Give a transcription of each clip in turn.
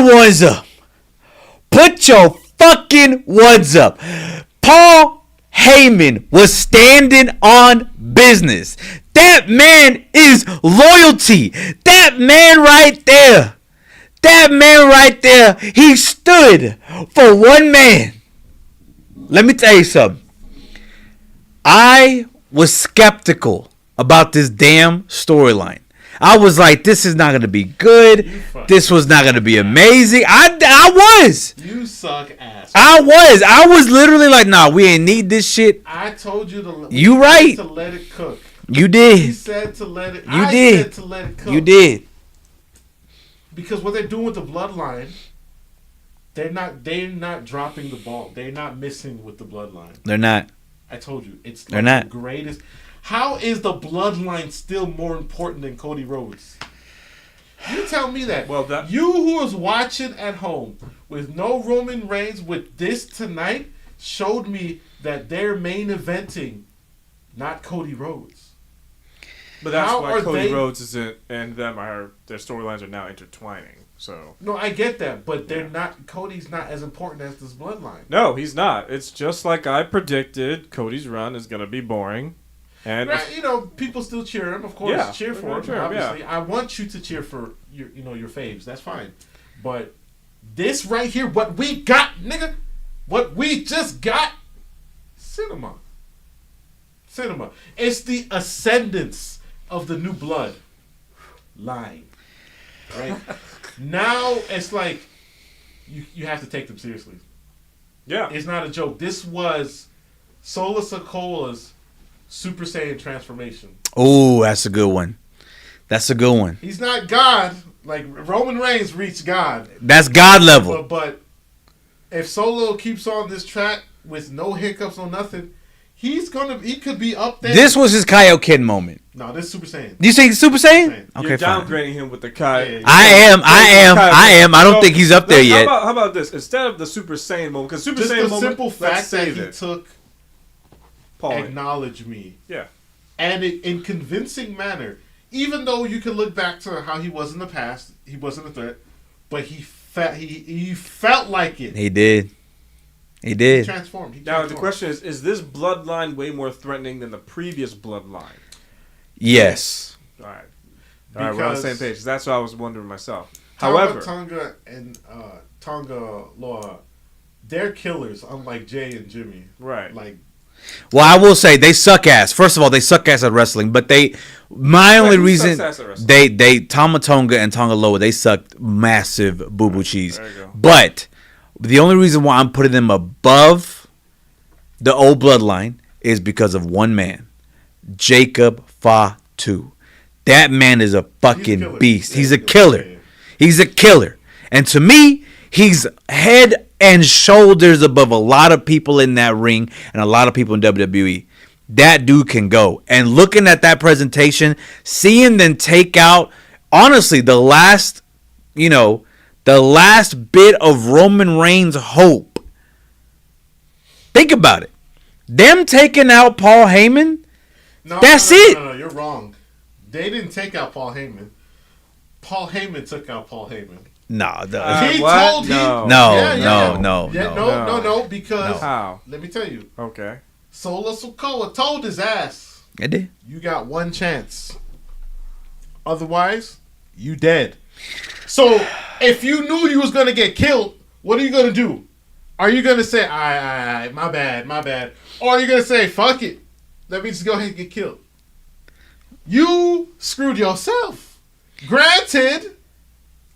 your ones up. Put your fucking ones up. Paul Heyman was standing on business. That man is loyalty. That man right there. That man right there. He stood for one man. Let me tell you something. I was skeptical about this damn storyline. I was like, this is not going to be good. This was not going to be amazing. I was. You suck ass. I was literally like, nah, we ain't need this shit. I told you to. You right. To let it cook. You did. He said to let it. You I did. said to let it cook. You did. Because what they're doing with the bloodline, they're not dropping the ball. They're not missing with the bloodline. They're not. I told you, it's they're not the greatest. How is the bloodline still more important than Cody Rhodes? You tell me that. Well, you who was watching at home with no Roman Reigns with this tonight showed me that they're main eventing, not Cody Rhodes. But that's why Cody Rhodes isn't, and their storylines are now intertwining. So no, I get that, but they're not. Cody's not as important as this bloodline. No, he's not. It's just like I predicted. Cody's run is going to be boring. And people still cheer him, of course. Yeah, cheer for him, obviously. Yeah. I want you to cheer for your faves. That's fine. But this right here, what we got, nigga, what we just got, cinema. It's the ascendance of the new blood line, right? Now it's like you have to take them seriously. Yeah, it's not a joke. This was Solo Sokola's Super Saiyan transformation. Oh, that's a good one. That's a good one. He's not God. Like, Roman Reigns reached God. That's God level. But if Solo keeps on this track with no hiccups, no nothing, he could be up there. This was his Kaioken moment. No, this is Super Saiyan. You say Super Saiyan? Okay, you're downgrading him with the Kai. Yeah. I am. I don't think he's up there yet. How about this? Instead of the Super Saiyan moment, because Super Saiyan moment, the simple fact that he took Paul acknowledge me. Yeah. And in convincing manner, even though you can look back to how he was in the past, he wasn't a threat, but he felt like it. He did. He transformed. Now the question is this bloodline way more threatening than the previous bloodline? Yes. All right, we're on the same page. That's what I was wondering myself. However, Tonga and Tonga Loa, they're killers, unlike Jay and Jimmy. Right. Well, I will say they suck ass. First of all, they suck ass at wrestling. But Tama Tonga and Tonga Loa, they sucked massive boo boo cheese. There you go. But the only reason why I'm putting them above the old bloodline is because of one man, Jacob Fatu. That man is a fucking beast. He's a killer. He's a killer. And to me, he's head and shoulders above a lot of people in that ring and a lot of people in WWE. That dude can go. And looking at that presentation, seeing them take out, honestly, the last bit of Roman Reigns' hope. Think about it. Them taking out Paul Heyman, that's it. No, you're wrong. They didn't take out Paul Heyman. Paul Heyman took out Paul Heyman. No, because how? Let me tell you. Okay. Solo Sikoa told his ass. It did. You got one chance. Otherwise, you dead. So if you knew you was gonna get killed, what are you gonna do? Are you gonna say, "Alright, my bad," or are you gonna say, "Fuck it, let me just go ahead and get killed"? You screwed yourself. Granted.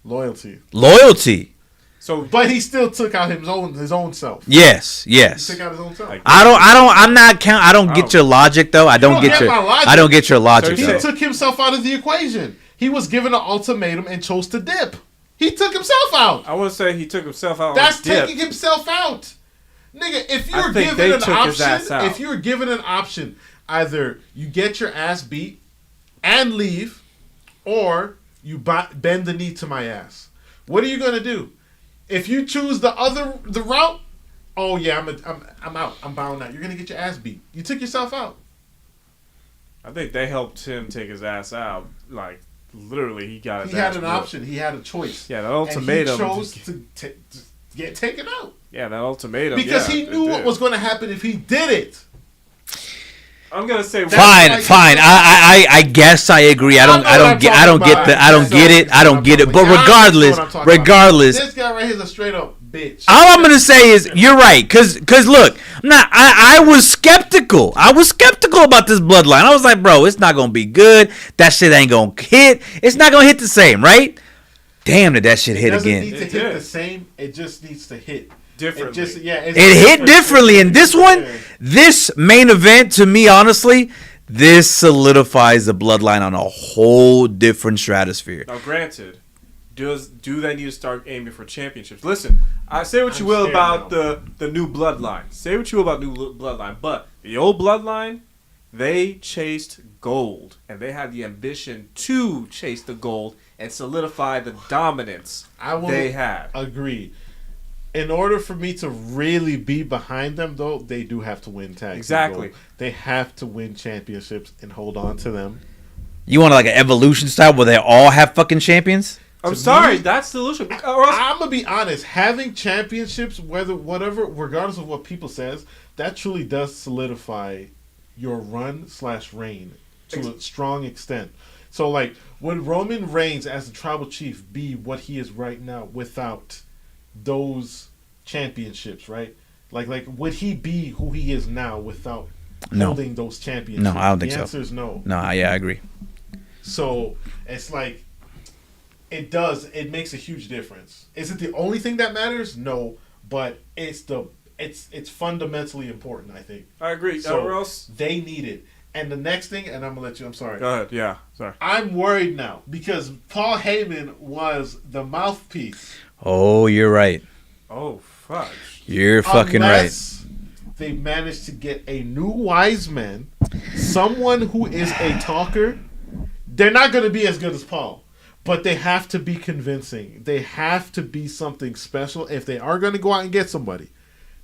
Loyalty. So, but he still took out his own self. Yes. He took out his own self. I don't get your logic though. I don't get your logic. He took himself out of the equation. He was given an ultimatum and chose to dip. He took himself out. I wouldn't say he took himself out. That's taking himself out, nigga. If you're given an option, either you get your ass beat and leave, or you bend the knee to my ass. What are you gonna do? If you choose the route, oh yeah, I'm out. I'm bound out. You're gonna get your ass beat. You took yourself out. I think they helped him take his ass out, like literally he got. He had an option. He had a choice. Yeah, that ultimatum. And he chose to get taken out. Yeah, that ultimatum. Because he knew what was going to happen if he did it. I'm gonna say fine. I guess I agree. I don't get it. But regardless, this guy right here is a straight up bitch. All I'm gonna say is you're right. Cause look, I was skeptical. I was skeptical about this bloodline. I was like, bro, it's not gonna be good. That shit ain't gonna hit. It's not gonna hit the same, right? Damn, did that shit hit again? It doesn't need to hit the same. It just needs to hit. Differently. It hit differently. And this one, this main event, to me, honestly, this solidifies the bloodline on a whole different stratosphere. Now, granted, do they need to start aiming for championships? Listen, I say what you will about the new bloodline. Say what you will about new bloodline. But the old bloodline, they chased gold. And they had the ambition to chase the gold and solidify the dominance they had. Agree. In order for me to really be behind them, though, they do have to win tags. Exactly. They have to win championships and hold on to them. You want like an evolution style where they all have fucking champions? I'm sorry, that's the solution. I'm gonna be honest. Having championships, regardless of what people says, that truly does solidify your run/reign to a strong extent. So, like, would Roman Reigns as the tribal chief be what he is right now without those championships, right? Like would he be who he is now without holding those championships? No, I don't think so. The answer is no. No, yeah, I agree. So it's like it makes a huge difference. Is it the only thing that matters? No, but it's fundamentally important, I think. I agree. So or else they need it. And the next thing, and I'm gonna let you. I'm sorry. Go ahead. Yeah, sorry. I'm worried now because Paul Heyman was the mouthpiece. Oh, you're right. Oh, fuck. You're fucking right. They managed to get a new wise man, someone who is a talker. They're not going to be as good as Paul, but they have to be convincing. They have to be something special. If they are going to go out and get somebody,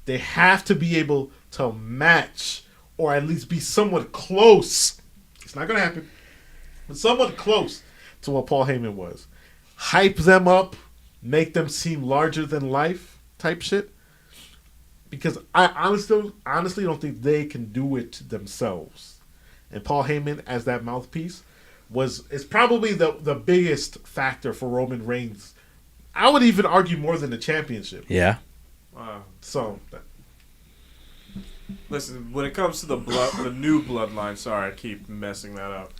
they have to be able to match or at least be somewhat close. It's not going to happen, but somewhat close to what Paul Heyman was. Hype them up. Make them seem larger than life type shit. Because I honestly don't think they can do it themselves. And Paul Heyman as that mouthpiece is probably the biggest factor for Roman Reigns. I would even argue more than the championship. Yeah. So listen, when it comes to the new bloodline, sorry, I keep messing that up.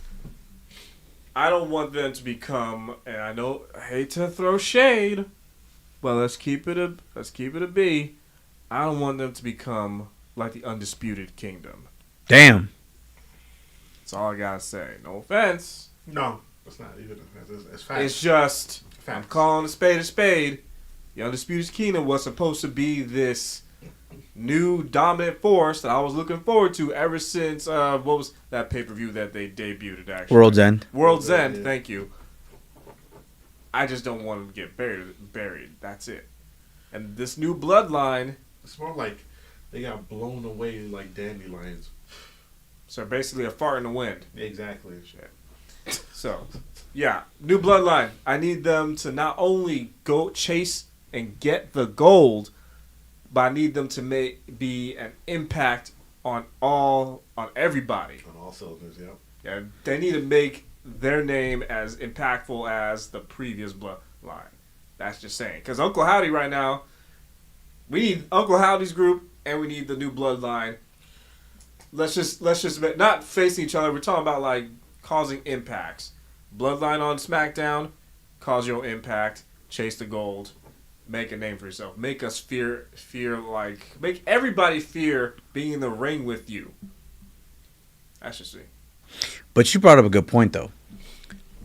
I don't want them to become, and I hate to throw shade, but let's keep it a B. I don't want them to become like the Undisputed Kingdom. Damn. That's all I gotta say. No offense. No, it's not even. It's facts. It's just I'm calling a spade. The Undisputed Kingdom was supposed to be this new dominant force that I was looking forward to ever since what was that pay-per-view that they debuted actually? World's End. World's End, yeah. Thank you. I just don't want them to get buried. That's it. And this new bloodline, it's more like they got blown away like dandelions. So basically a fart in the wind. Exactly. So, yeah, new bloodline. I need them to not only go chase and get the gold, but I need them to be an impact on everybody. On all cylinders, yeah. Yeah, they need to make their name as impactful as the previous bloodline. That's just saying. Because Uncle Howdy right now, we need Uncle Howdy's group and we need the new bloodline. Let's just not facing each other. We're talking about like causing impacts. Bloodline on Smackdown, cause your impact, chase the gold. Make a name for yourself. Make us fear make everybody fear being in the ring with you. That's just it. But you brought up a good point, though.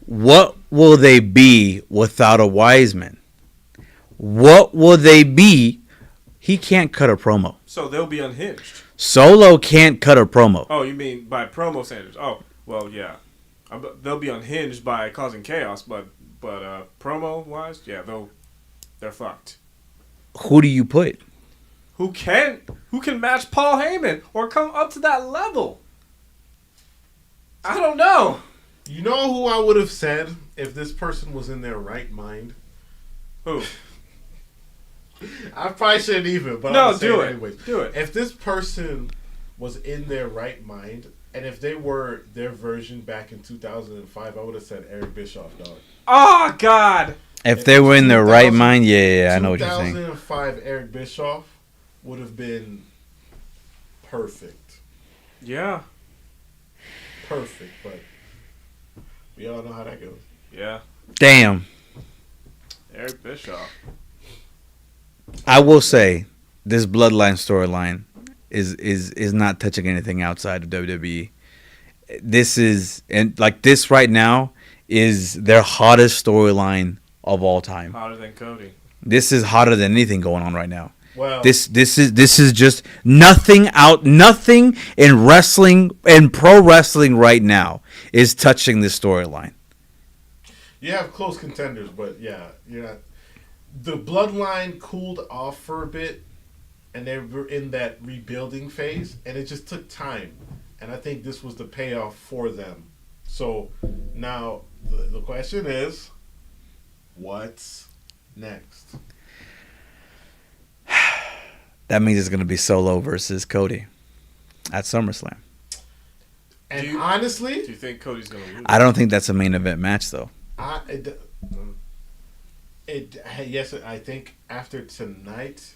What will they be without a wise man? What will they be? He can't cut a promo. So they'll be unhinged. Solo can't cut a promo. Oh, you mean by promo standards? Oh, well, yeah. They'll be unhinged by causing chaos, but promo wise, yeah, they're fucked. Who do you put? Who can match Paul Heyman or come up to that level? I don't know. You know who I would have said if this person was in their right mind? Who? I probably shouldn't even, but no, I'm do it. Anyways. Do it. If this person was in their right mind, and if they were their version back in 2005, I would have said Eric Bischoff, dog. Oh, God. If they were in their right mind, yeah, I know what you're saying. 2005 Eric Bischoff would have been perfect. Yeah. Perfect, but we all know how that goes. Yeah. Damn. Eric Bischoff. I will say, this Bloodline storyline is not touching anything outside of WWE. This is, and like this right now is their hottest storyline of all time. Hotter than Cody. This is hotter than anything going on right now. Well, this is just nothing in wrestling and pro wrestling right now is touching this storyline. You have close contenders, but yeah, you're not. The Bloodline cooled off for a bit, and they were in that rebuilding phase, and it just took time. And I think this was the payoff for them. So now the question is, what's next? That means it's going to be Solo versus Cody at SummerSlam. And honestly, do you think Cody's going to lose? I don't think that's a main event match, though. Yes, I think after tonight,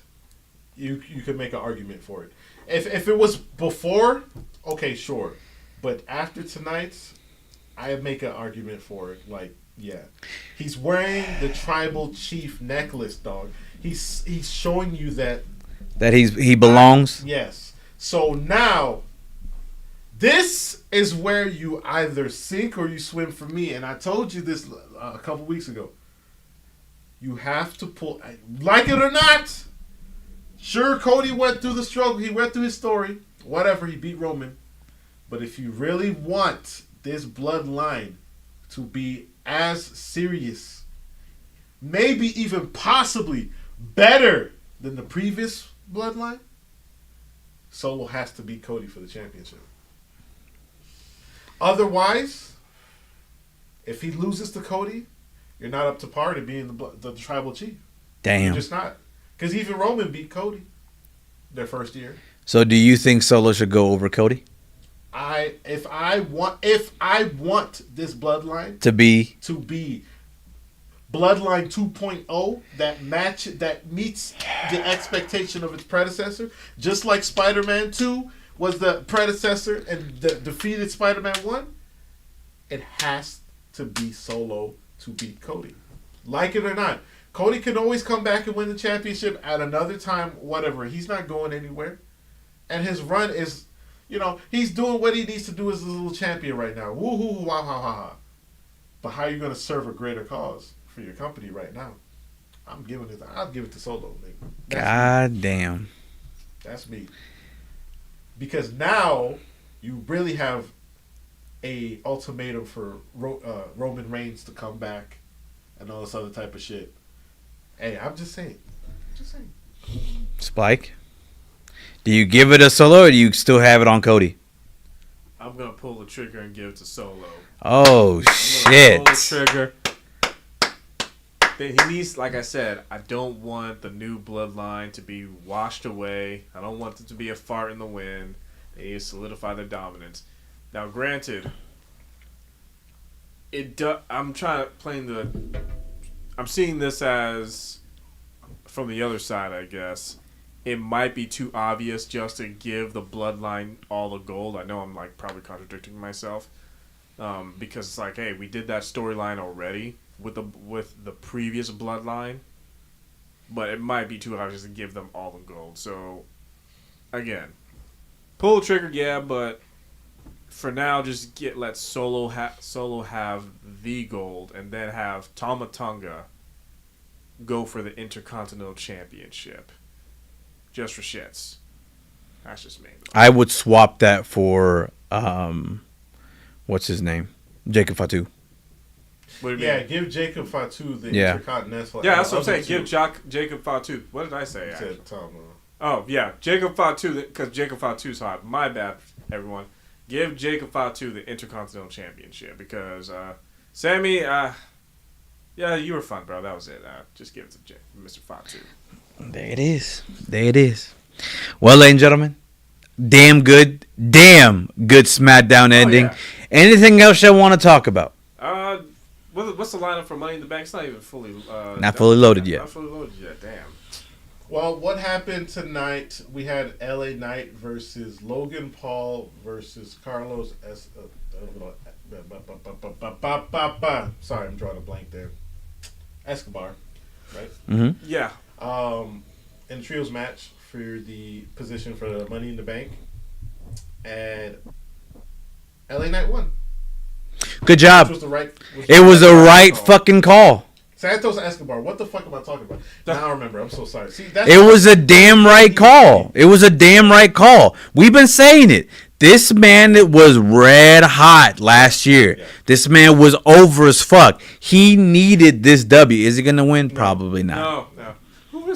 you could make an argument for it. If it was before, okay, sure, but after tonight, I make an argument for it. Like, yeah, he's wearing the tribal chief necklace, dog. He's showing you that he belongs. Yes. So now, this is where you either sink or you swim for me. And I told you this a couple weeks ago. You have to pull, like it or not. Sure, Cody went through the struggle. He went through his story. Whatever, he beat Roman. But if you really want this bloodline to be as serious, maybe even possibly better than the previous bloodline, Solo has to beat Cody for the championship. Otherwise, if he loses to Cody, you're not up to par to being the tribal chief. Damn. You're just not. Because even Roman beat Cody their first year. So do you think Solo should go over Cody? If I want this bloodline to be Bloodline 2.0 that meets the expectation of its predecessor, just like Spider-Man 2 was the predecessor and defeated Spider-Man 1, it has to be Solo to beat Cody. Like it or not. Cody can always come back and win the championship at another time, whatever. He's not going anywhere. And his run is, he's doing what he needs to do as a little champion right now. Woo-hoo, wow, ha, ha, ha. But how are you going to serve a greater cause for your company right now? I'll give it to Solo, nigga. God damn. That's me. Because now you really have a ultimatum for Roman Reigns to come back and all this other type of shit. Hey, I'm just saying. Spike, do you give it to Solo or do you still have it on Cody? I'm going to pull the trigger and give it to Solo. Oh, shit. Pull the trigger. He needs, like I said, I don't want the new bloodline to be washed away. I don't want it to be a fart in the wind. They need to solidify their dominance. Now, granted, I'm seeing this as, from the other side, I guess, it might be too obvious just to give the bloodline all the gold. I know I'm probably contradicting myself, because it's like, hey, we did that storyline already with the previous bloodline, but it might be too obvious to give them all the gold. So, again, pull the trigger, yeah, but for now, just let Solo have the gold, and then have Tama Tonga go for the Intercontinental Championship, just for shits. That's just me. I would swap that for what's his name, Jacob Fatu. What do you mean? Give Jacob Fatu the Intercontinental. Yeah, that's what I'm saying. Give Jacob Fatu. What did I say? Said Tama. Oh yeah, Jacob Fatu, because Jacob Fatu's hot. My bad, everyone. give Jacob Fatu the Intercontinental Championship because Sammy, yeah, you were fun, bro. That was it. Just give it to Mr. Fatu. There it is. There it is. Well, ladies and gentlemen, damn good Smackdown ending. Yeah. Anything else you want to talk about? What's the lineup for Money in the Bank? It's not even fully not fully loaded yet. Not fully loaded yet. Damn. Well, what happened tonight? We had LA Knight versus Logan Paul versus Carlos Sorry, I'm drawing a blank there. Escobar, right? Mm-hmm. Yeah. In trios match for the position for the Money in the Bank, and LA Knight won. Good job. It was the right fucking call. Santos Escobar. What the fuck am I talking about? Now I remember. I'm so sorry. See, it was a damn right call. It was a damn right call. We've been saying it. This man was red hot last year. Yeah. This man was over as fuck. He needed this W. Is he gonna win? No. Probably not. No. Who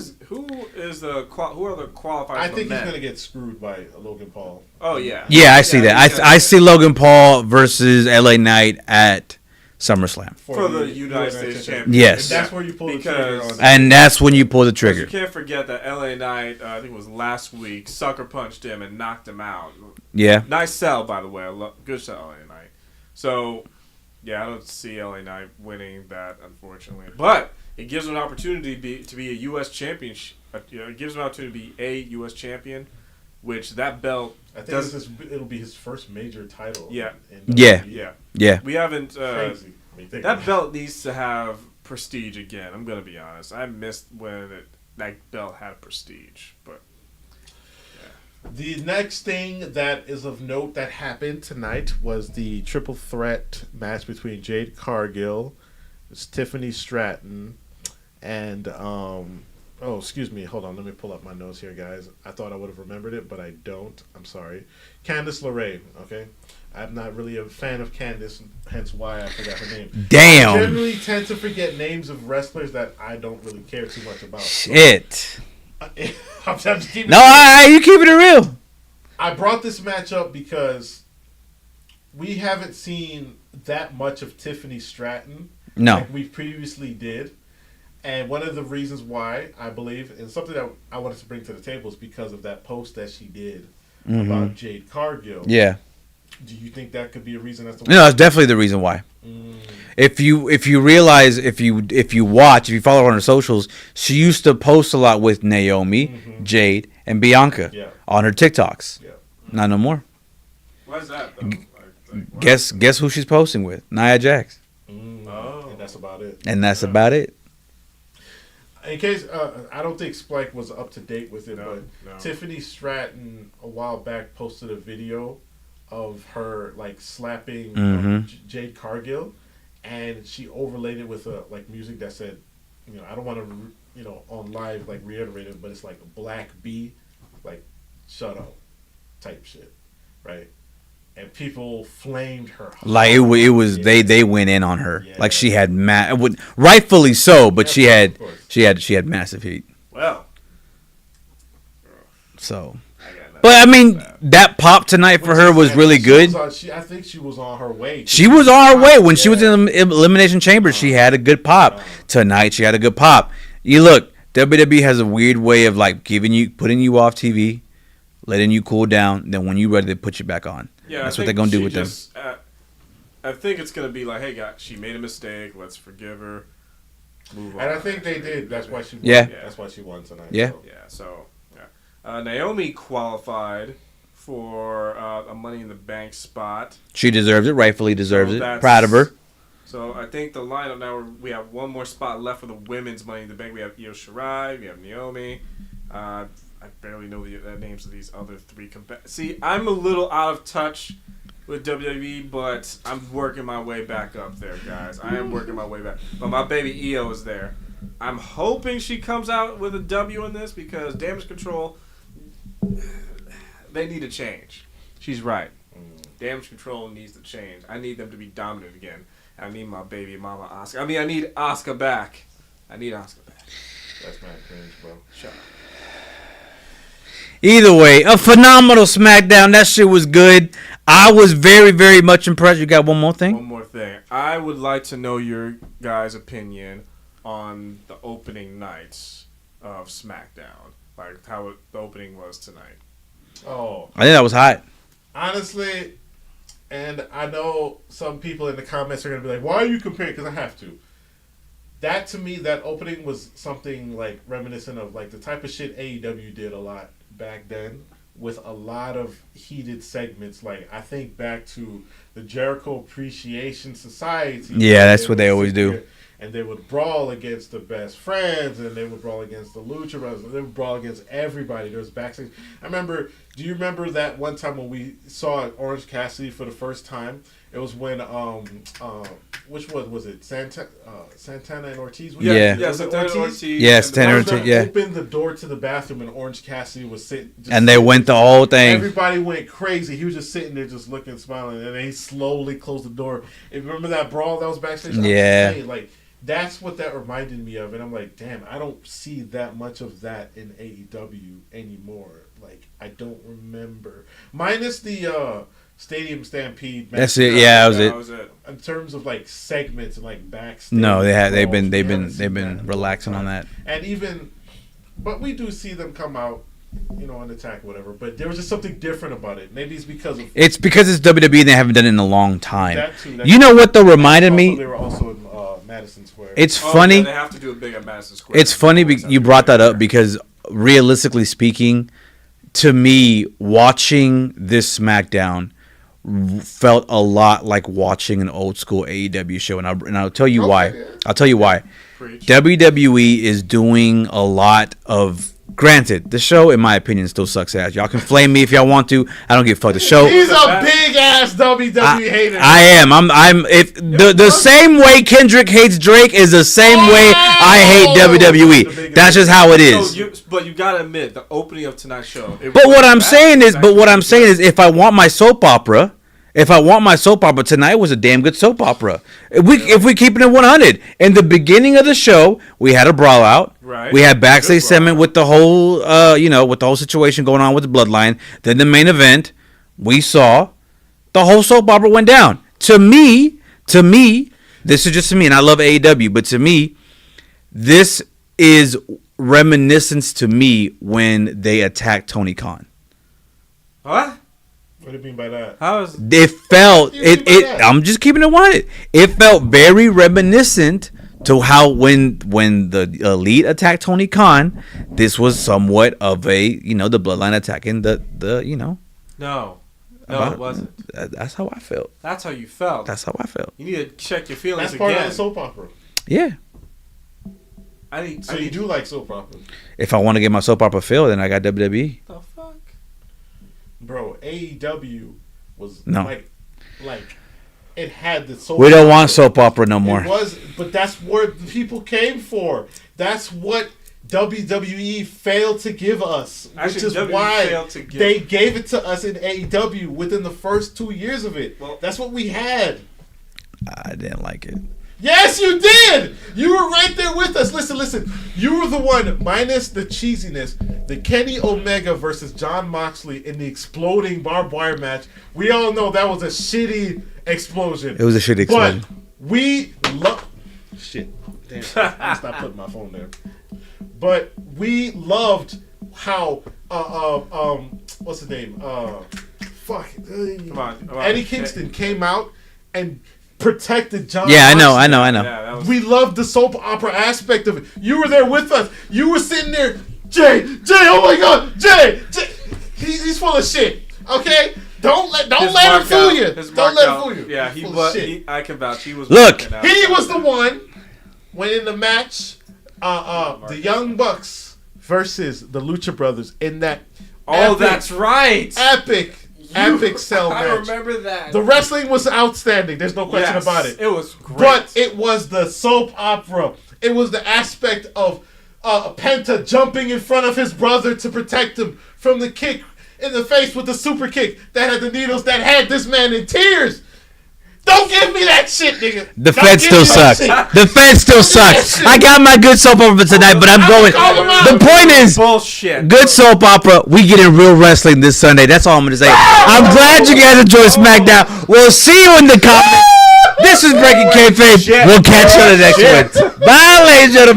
are the qualifiers? I think he's gonna get screwed by Logan Paul. Oh yeah. Yeah, I see that. I see Logan Paul versus LA Knight at SummerSlam for the United States Championship. Yes, and that's where you pull the trigger. And that's when you pull the trigger. You can't forget that LA Knight. I think it was last week. Sucker punched him and knocked him out. Yeah. Nice sell, by the way. Good sell, LA Knight. So, yeah, I don't see LA Knight winning that, unfortunately. But it gives him an opportunity to be a U.S. champion. It gives him an opportunity to be a U.S. champion, which that belt. I think it'll be his first major title. Yeah. Yeah. We haven't. Crazy. That belt needs to have prestige again. I'm gonna be honest. I missed when that belt had prestige, but. The next thing that is of note that happened tonight was the triple threat match between Jade Cargill, Tiffany Stratton, and excuse me, hold on, let me pull up my notes here, guys. I thought I would have remembered it, but I don't. I'm sorry. Candice LeRae, okay? I'm not really a fan of Candice, hence why I forgot her name. Damn. I generally tend to forget names of wrestlers that I don't really care too much about. Shit. I'm just keeping you keeping it real. I brought this match up because we haven't seen that much of Tiffany Stratton like we previously did. And one of the reasons why, I believe, and something that I wanted to bring to the table is because of that post that she did about Jade Cargill. Yeah. Do you think that could be a reason as to why? No, it's definitely the reason why. If you realize, if you watch, if you follow her on her socials, she used to post a lot with Naomi, Jade, and Bianca on her TikToks. Yeah. Not no more. Why is that though? Guess who she's posting with? Nia Jax. And that's about it. And that's about it. In case I don't think Spike was up to date with it, but Tiffany Stratton a while back posted a video of her like slapping Jade Cargill, and she overlaid it with music that said, I don't want to on live reiterate it, but it's like a Black B, like shut up type shit, right? And people flamed her hard. Like it was they went in on her. Yeah. Like she had rightfully so, but she had massive heat. Well, so. But I mean, that pop tonight for her was really good. I think she was on her way. She was on her way when she was in the Elimination Chamber. She had a good pop. Tonight she had a good pop. You look, WWE has a weird way of putting you off TV, letting you cool down. Then when you're ready, they put you back on. Yeah, that's what they're gonna do with them. I think it's gonna be like, hey, guys, she made a mistake. Let's forgive her. Move on. And I think they did. That's why she won. Yeah. That's why she won tonight. Yeah. So. Naomi qualified for a Money in the Bank spot. She deserves it. Rightfully deserves it. Proud of her. So I think the lineup now, we have one more spot left for the women's Money in the Bank. We have Io Shirai. We have Naomi. I barely know the names of these other three. See, I'm a little out of touch with WWE, but I'm working my way back up there, guys. I am working my way back. But my baby Io is there. I'm hoping she comes out with a W in this because Damage Control, they need to change. She's right. Damage Control needs to change. I need them to be dominant again. I need my baby mama Asuka. I need Asuka back. That's not cringe, bro. Shut up. Either way, a phenomenal SmackDown. That shit was good. I was very, very much impressed. You got one more thing? One more thing. I would like to know your guys' opinion on the opening nights of SmackDown. Like how the opening was tonight. Oh. I think that was hot. Honestly, and I know some people in the comments are going to be like, why are you comparing? Because I have to. That, to me, that opening was something like reminiscent of like the type of shit AEW did a lot back then with a lot of heated segments. Like, I think back to the Jericho Appreciation Society. Yeah, that's what they always do. And they would brawl against the Best Friends, and they would brawl against the Lucha Brothers, and they would brawl against everybody. There was backstage. Do you remember that one time when we saw Orange Cassidy for the first time? It was when, which one was it? Santana and Ortiz? Yeah. Yeah, Santana and Ortiz. Yeah, Santana and Ortiz, yeah. Opened the door to the bathroom, and Orange Cassidy was sitting. And they went the whole thing. Everybody went crazy. He was just sitting there just looking, smiling, and then he slowly closed the door. And remember that brawl that was backstage? Yeah. Like, that's what that reminded me of, and I'm like, damn, I don't see that much of that in AEW anymore. Like, I don't remember, minus the Stadium Stampede. That's it. Yeah, that was it. In terms of like segments and like backstage. No, they've been relaxing on that. And even, but we do see them come out, on attack, whatever. But there was just something different about it. Maybe it's because of. It's because it's WWE and they haven't done it in a long time. That too. You know what though reminded me? They were also in Madison Square. It's funny. Yeah, they have to do it big at Madison Square. It's funny you brought that up because realistically speaking, to me, watching this SmackDown felt a lot like watching an old school AEW show, and I'll tell you why. Yeah. I'll tell you why. Preach. WWE is doing a lot of. Granted, the show, in my opinion, still sucks ass. Y'all can flame me if y'all want to. I don't give a fuck. The show. He's a big ass WWE hater. I am. I'm. If the same way Kendrick hates Drake is the same way I hate WWE. That's just how it is. But you gotta admit, the opening of tonight's show. But what I'm saying is, if I want my soap opera. Tonight was a damn good soap opera. If we keep it at 100, in the beginning of the show, we had a brawl out. Right. We had backstage segment with the whole, with the whole situation going on with the Bloodline. Then the main event, we saw the whole soap opera went down. To me, this is just to me, and I love AEW, but to me, this is reminiscence to me when they attacked Tony Khan. What? What do you mean by that? How is it felt I'm just keeping it 100. It felt very reminiscent to how when the Elite attacked Tony Khan, this was somewhat of a the Bloodline attacking the No, it wasn't. That's how I felt. That's how you felt. That's how I felt. You need to check your feelings That's part again. of the soap opera. Yeah. You do like soap operas? If I want to get my soap opera feel, then I got WWE. The fuck? Bro, AEW was no. like it had the soap. We don't want soap opera no more. It was, but that's what the people came for. That's what WWE failed to give us, which is why they gave it to us in AEW within the first 2 years of it. Well, that's what we had. I didn't like it. Yes, you did. You were right there with us. Listen. You were the one, minus the cheesiness, the Kenny Omega versus Jon Moxley in the exploding barbed wire match. We all know that was a shitty explosion. It was a shitty explosion. But we love... Shit. Damn. I stop putting my phone there. But we loved how... what's his name? Come on. Eddie Kingston came out and... protected Jon. Yeah, I know. Yeah, we loved the soap opera aspect of it. You were there with us. You were sitting there, Jay. Oh my God, Jay. He's full of shit. Okay, don't let him fool you. Don't let him fool you. Yeah, he was. I can vouch. He was. Look, he was the one when in the match, the Young Bucks versus the Lucha Brothers in that. That's right. Epic cell match. I remember that. The wrestling was outstanding. There's no question about it. It was great. But it was the soap opera. It was the aspect of Penta jumping in front of his brother to protect him from the kick in the face with the super kick that had the needles that had this man in tears. Don't give me that shit, nigga. The Feds still suck. The Feds still suck. I got my good soap opera tonight, but I'm going. The point is, bullshit. Good soap opera. We get in real wrestling this Sunday. That's all I'm gonna say. I'm glad you guys enjoyed SmackDown. We'll see you in the comments. This is Breaking Kayfabe. We'll catch you on the next one. Bye, ladies and gentlemen.